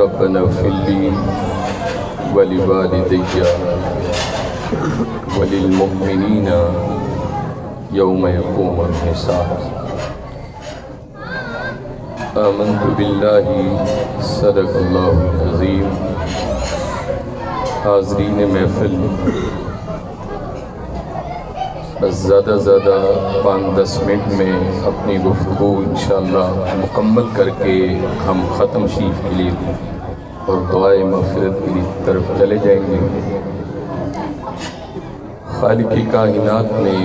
ربنا اغفر لي ولوالدي وللمؤمنين يوم يقوم الحساب آمنت بالله صدق اللہ العظیم۔ حاضرین محفل، بس زیادہ 5-10 منٹ میں اپنی گفتگو انشاءاللہ مکمل کر کے ہم ختم شریف کے لیے اور دعائے مغفرت کی طرف چلے جائیں گے۔ خالق کائنات نے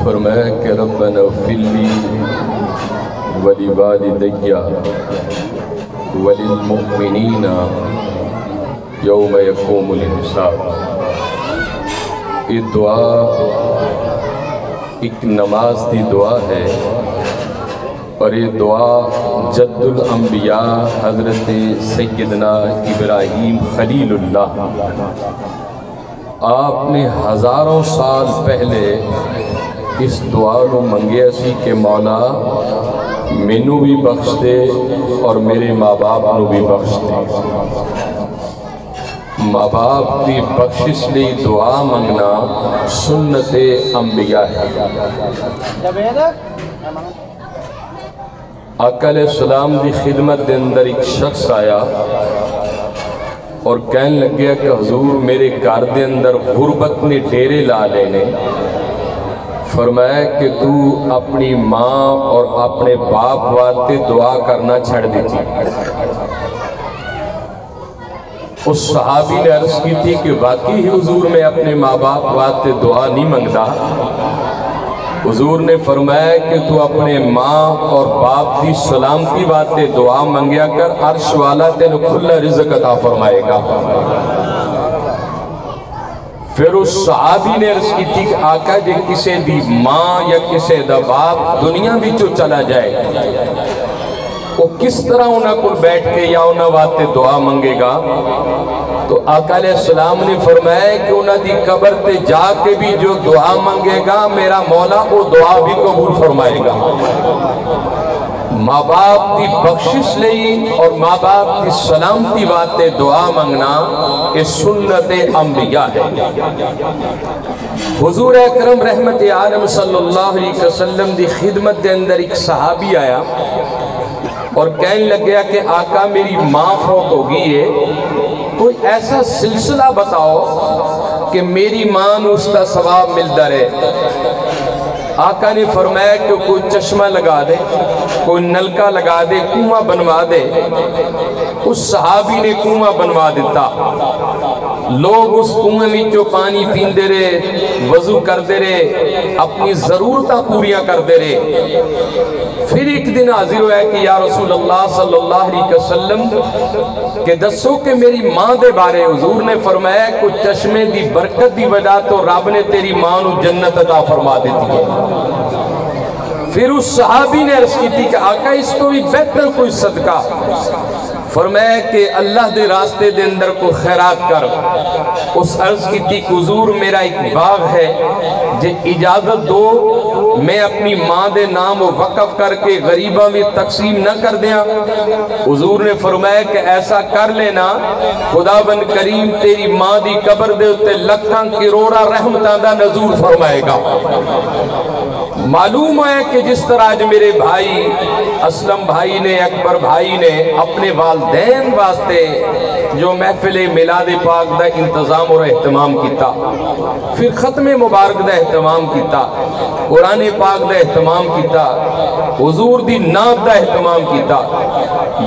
فرمایا کہ ربنا اغفر لی ولوالدی وللمؤمنین یوم یقوم الحساب۔ یہ دعا ایک نماز دی دعا ہے، اور یہ دعا جد الانبیاء حضرت سیدنا ابراہیم خلیل اللہ، آپ نے ہزاروں سال پہلے اس دعا کو منگیا سی کہ مولا مینوں بھی بخش دے اور میرے ماں باپ نو بھی بخش دے۔ ماں باپ کی بخشش لی دعا منگنا سنت انبیاء ہے۔ آقا علیہ السلام دی خدمت دے اندر ایک شخص آیا اور کہنے لگیا کہ حضور میرے گھر دے اندر غربت نے ڈیرے لا لینے۔ فرمایا کہ تو اپنی ماں اور اپنے باپ واسطے دعا کرنا چھڑ دیتی۔ اس صحابی نے عرض کی تھی کہ واقعی ہی حضور میں اپنے ماں باپ واسطے دعا نہیں منگتا۔ حضور نے فرمایا کہ تو اپنے ماں اور باپ کی سلامتی واسطے دعا منگیا کر، عرش والا تینو کھلا رزق عطا فرمائے گا۔ پھر اس صحابی نے عرض کی تھی کہ آقا جے کسے دی ماں یا کسے دا باپ دنیا بچو چلا جائے، وہ کس طرح انہاں کو بیٹھ کے یا انہاں واسطے دعا منگے گا؟ تو آقا علیہ السلام نے فرمایا کہ انہاں دی قبر تے جا کے بھی جو دعا منگے گا میرا مولا وہ دعا بھی قبول فرمائے گا۔ ماں باپ کی بخشش لئی اور ماں باپ کی سلامتی واسطے دعا منگنا یہ سنت انبیاء ہے۔ حضور اکرم رحمت عالم صلی اللہ علیہ وسلم دی خدمت دے اندر ایک صحابی آیا اور کہنے لگیا کہ آقا میری ماں فوت ہو گئی ہے، کوئی ایسا سلسلہ بتاؤ کہ میری ماں نو اس کا ثواب ملتا رہے۔ آقا نے فرمایا کہ کوئی چشمہ لگا دے، کوئی نلکا لگا دے، کنواں بنوا دے۔ اس صحابی نے کنواں بنوا دیتا، لوگ اس کنویں میں جو پانی پیندے رہے، وضو کر دے رہے، اپنی ضرورتاں پوریاں کر دے رہے۔ پھر ایک دن حاضر ہوا ہے کہ یا رسول اللہ صلی اللہ علیہ وسلم کہ دسو کہ میری ماں دے بارے۔ حضور نے فرمایا کہ چشمے دی برکت دی وجہ تو رب نے تیری ماں نو جنت عطا فرما دیتی ہے۔ پھر اس صحابی نے عرض کی تھی کہ آقا اس کو بھی بہتر کوئی صدقہ۔ فرمایا کہ اللہ دے راستے دے اندر کو خیرات کر۔ اس عرض کی تھی کہ حضور میرا ایک باغ ہے، جے اجازت دو میں اپنی ماں دے نام وقف کر کے غریباں بھی تقسیم نہ کر دیا۔ حضور نے فرمایا کہ ایسا کر لینا، خدا بن کریم تیری ماں دی قبر دے اتے لکھاں کروڑا رحمتاں دا نزول فرمائے گا۔ معلوم ہے کہ جس طرح آج میرے بھائی اسلم بھائی نے، اکبر بھائی نے اپنے والدین واسطے جو محفل میلاد پاک دا انتظام اور اہتمام کیتا، پھر ختم مبارک دا اہتمام کیتا، قرآن پاک دا اہتمام کیتا، حضور دی نعت دا اہتمام کیتا،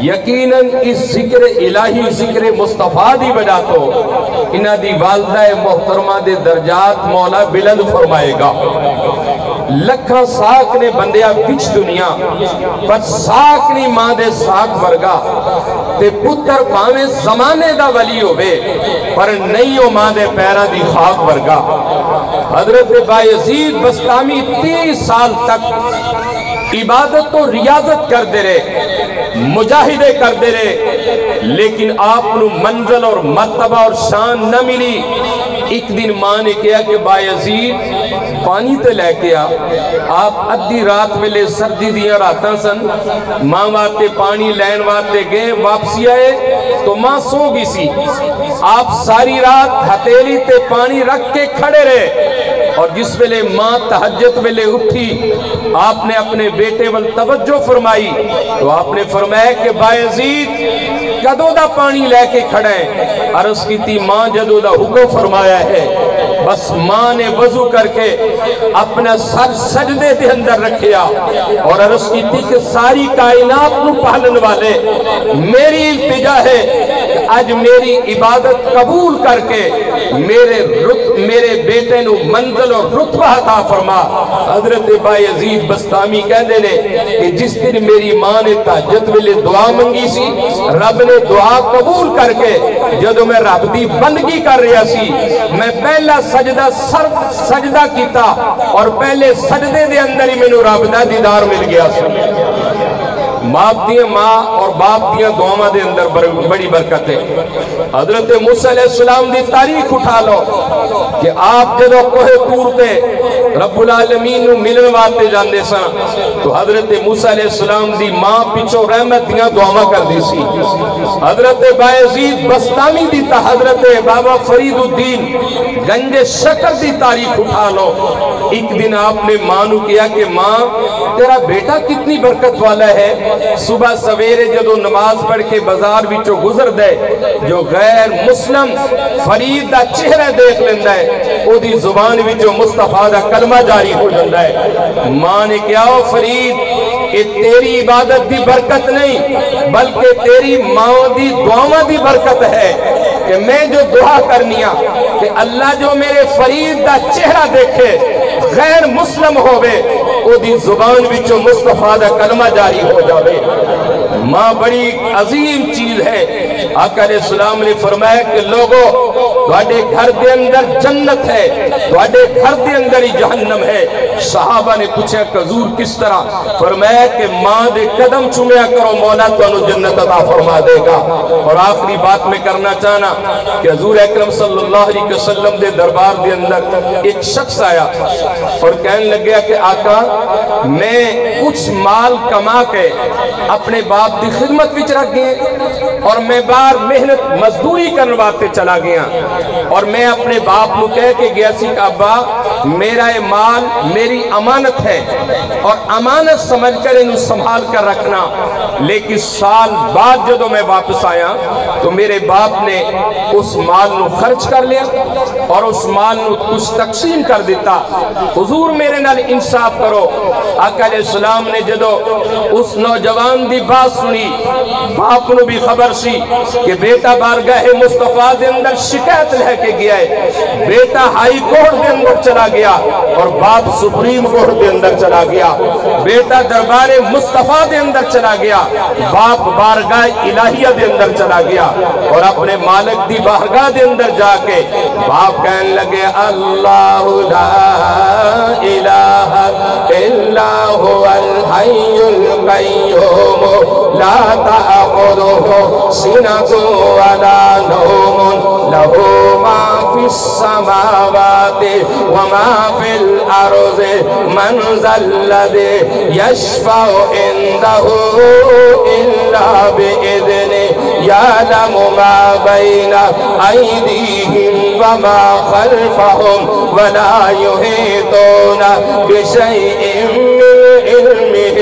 یقیناً اس ذکر الہی ذکر مصطفیٰ دی وجہ تو انہاں دی والدہ محترمہ دے درجات مولا بلند فرمائے گا۔ لکھاں ساکھ نے بندیا بچ دنیا پر ساکھ نہیں ماں دے ساکھ ورگا تے پتر پاویں زمانے دا ولی ہوئے پر نہیں ہو ماں دے پیرہ دی خاک ورگا۔ حضرت بایزید بستامی 30 سال تک عبادت و ریاضت کر دے رہے، مجاہدے کر دے رہے، لیکن آپ نو منزل اور مرتبہ اور شان نہ ملی۔ ایک دن ماں نے کہا کہ بایزید پانی تے لے کے آپ ادھی رات ویلے سردی دیا راتاں سن ماں واتے پانی لین واتے گئے واپسی آئے تو ماں سو گئی سی آپ ساری رات ہتیلی تے پانی رکھ کے کھڑے رہے اور جس ویلے ماں تہجد ویلے اٹھی آپ نے اپنے بیٹے وال توجہ فرمائی تو آپ نے فرمایا کہ بایزید کدوں دا پانی لے کے کھڑے عرض کی تھی ماں جدوں دا حکم فرمایا ہے بس ماں نے وضو کر کے اپنا سر سجدے دے اندر رکھیا اور عرض کی تھی کہ ساری کائنات نو پالن والے میری التجا ہے کہ آج میری عبادت قبول کر کے میرے بیٹے نو منزل اور رتبہ عطا فرما۔ حضرت بایزید بستامی کہہ دینے کہ جس دن میری ماں نے تہجد ویلے دعا منگی سی رب نے دعا قبول کر کے جدو میں رب دی بندگی کر رہا سی میں پہلا سجدہ کیتا اور پہلے سجدے دے اندر ہی میں نو رب دا دیدار مل گیا سی۔ ماں اور باپ دیاں دعاواں دے اندر بڑی برکت ہے۔ حضرت موسیٰ علیہ السلام دی تاریخ اٹھا لو کہ آپ جدو کوہ طور تے رب العالمین نو ملن واتے جاندے سن تو حضرت موسیٰ علیہ السلام دی ماں پیچھو رحمت دیاں دعاواں کر دی سی۔ حضرت بایزید بستامی دی تا حضرت بابا فرید الدین گنج شکر دی تاریخ اٹھا لو ایک دن آپ نے ماں نو کیا کہ ماں تیرا بیٹا کتنی برکت والا ہے صبح سویرے جدو نماز پڑھ کے بازار وچو گزر دے جو غیر مسلم فرید دا چہرہ دیکھ لیندہ ہے او دی زبان وچو مصطفیٰ دا کلمہ جاری ہو جاندہ ہے۔ ماں نے کیا ہو فرید کہ تیری عبادت دی برکت نہیں بلکہ تیری ماں دی دعاواں دی برکت ہے کہ میں جو دعا کرنیا کہ اللہ جو میرے فرید دا چہرہ دیکھے غیر مسلم ہوئے او دی زبان وچو مصطفیٰ دا کلمہ جاری ہو جاوے۔ ماں بڑی عظیم چیز ہے۔ آقا علیہ السلام نے فرمایا کہ لوگوں تواڈے گھر دے اندر جنت ہے تواڈے گھر دے اندر ہی جہنم ہے۔ صحابہ نے پوچھا کہ حضور کس طرح؟ فرمایا کہ ماں دے قدم چومیا کرو مولا تانوں جنت عطا فرما دے گا۔ اور آخری بات میں کرنا چاہنا کہ حضور اکرم صلی اللہ علیہ وسلم دے دربار دے اندر ایک شخص آیا اور کہنے لگیا کہ آقا میں کچھ مال کما کے اپنے باپ دی خدمت وچ رکھ گئے اور میں باہر محنت مزدوری کرنواتے چلا گیا اور میں اپنے باپ نو کہہ کے گیا سی کہ ابا میرا یہ مال میری امانت ہے اور امانت سمجھ کر انہوں سنبھال کر رکھنا لیکن سال بعد جدو میں واپس آیا تو میرے باپ نے اس مال نو خرچ کر لیا اور اس مال نو کچھ تقسیم کر دیتا۔ حضور میرے نال انصاف کرو۔ آقا علیہ السلام نے جدو اس نوجوان دی بات سنی باپ نو بھی خبر سی کہ بیٹا بارگاہ مصطفیٰ دے اندر شکایت لے کے گیا ہے۔ بیٹا ہائی کورٹ دے اندر چلا گیا اور باپ سپریم کورٹ دے اندر چلا گیا۔ بیٹا دربار مصطفیٰ دے اندر چلا گیا باپ بارگاہ الہیہ دے اندر چلا گیا اور اپنے مالک دی بارگاہ دے اندر جا کے باپ کہنے لگے اللہ لا الہ الا هو الحی القیوم لا تأخذه سنة ولا نوم له ما في السماوات وما في الأرض من ذا الذي يشفع عنده إلا بإذنه يعلم ما بين أيديهم وما خلفهم ولا يحيطون بشيء من علمه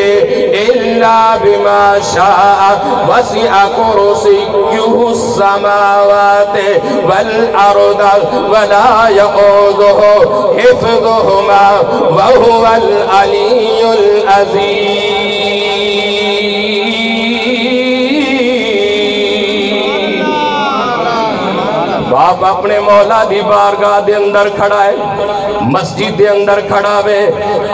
إلا بما شاء وسع كرسيه السماوات والأرض ولا يؤوده حفظهما وهو العلي العظيم۔ باپ اپنے مولا دی بارگاہ دے اندر کھڑا ہے مسجد دے اندر کھڑا وے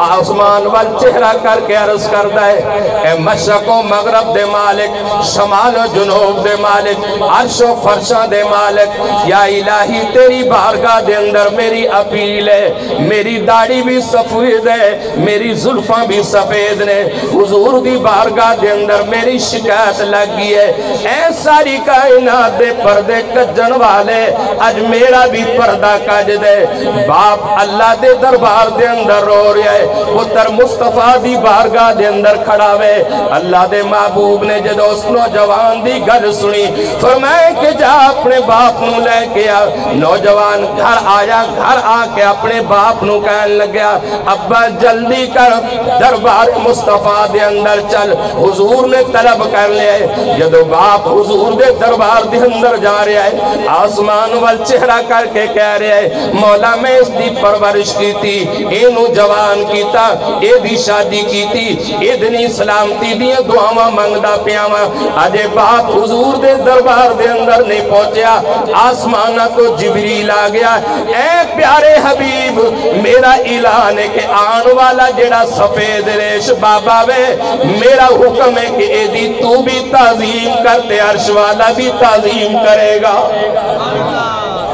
آسمان وال چہرہ کر کے عرض کرتا ہے اے مشرق و مغرب دے مالک شمال و جنوب دے مالک عرش و فرشاں دے مالک یا الہی تیری بارگاہ دے اندر میری اپیل ہے میری داڑھی بھی سفید ہے میری زلفاں بھی سفید نے حضور دی بارگاہ دے اندر میری شکایت لگی ہے اے ساری کائنات دے پردے کجن والے اج میرا بھی پردہ کج دے۔ باپ اللہ دے دربار دے اندر رو رہا ہے، پتر مصطفیٰ دی بارگاہ دے اندر کھڑا ہوئے۔ اللہ دے محبوب نے جدو اس نوجوان دی گل سنی، فرمائے کہ جا اپنے باپ نو لے کے آ۔ نوجوان گھر آیا، گھر آ کے اپنے باپ نو کہنے لگیا، ابا جلدی کر دربار مصطفیٰ دے اندر چل، حضور نے طلب کر لیا ہے۔ جدو باپ حضور دے دربار دے اندر جا رہا ہے، آسمان وال چہرہ کر کے کہہ رہا ہے، مولا میں اس دی پرورش کی تھی، اینو جوان کیتا، اے دی شادی کی تھی، اے دنی سلامتی دیاں دعاواں منگدا پیاواں۔ آجے باپ حضور دے دربار دے اندر نہیں پہنچیا، آسمانہ کو جبریل آ گیا، اے پیارے حبیب میرا اعلان ہے کہ آن والا جڑا سفید ریش بابا وے، میرا حکم ہے کہ اے دی تو بھی تعظیم کرتے، عرش والا بھی تعظیم کرے گا۔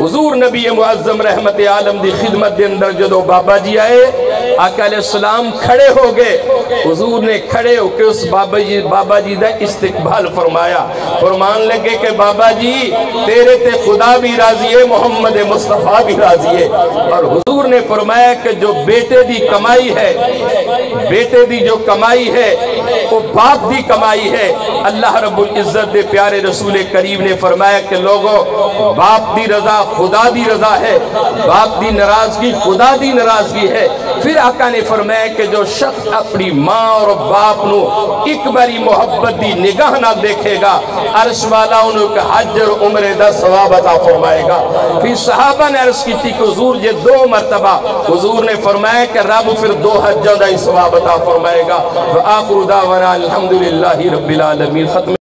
حضور نبی معظم رحمت عالم دی خدمت دے اندر جدو بابا جی آئے، آقا علیہ السلام کھڑے ہو گئے، حضور نے کھڑے ہو کے اس بابا جی دا استقبال فرمایا، فرمان لگے کہ بابا جی تیرے تے خدا بھی راضی ہے، محمد مصطفیٰ بھی راضی ہے۔ اور حضور نے فرمایا کہ جو بیٹے دی کمائی ہے، بیٹے دی جو کمائی ہے وہ باپ دی کمائی ہے۔ اللہ رب العزت دے پیارے رسول کریم نے فرمایا کہ لوگوں باپ دی رضا خدا دی رضا ہے، باپ دی ناراضگی خدا دی ناراضگی ہے۔ پھر آقا نے فرمایا کہ جو شخص اپنی ماں اور باپ نو ایک باری محبت دی نگاہ نہ دیکھے گا، عرش والا انہوں کا حج اور عمرے دا ثواب عطا فرمائے گا۔ پھر صحابہ نے عرض کی تھی کہ حضور یہ 2 مرتبہ، حضور نے فرمایا کہ رب پھر 2 حجوں دا ثواب عطا فرمائے گا۔ وآخر دعوانا الحمدللہ رب العالمین۔ ختم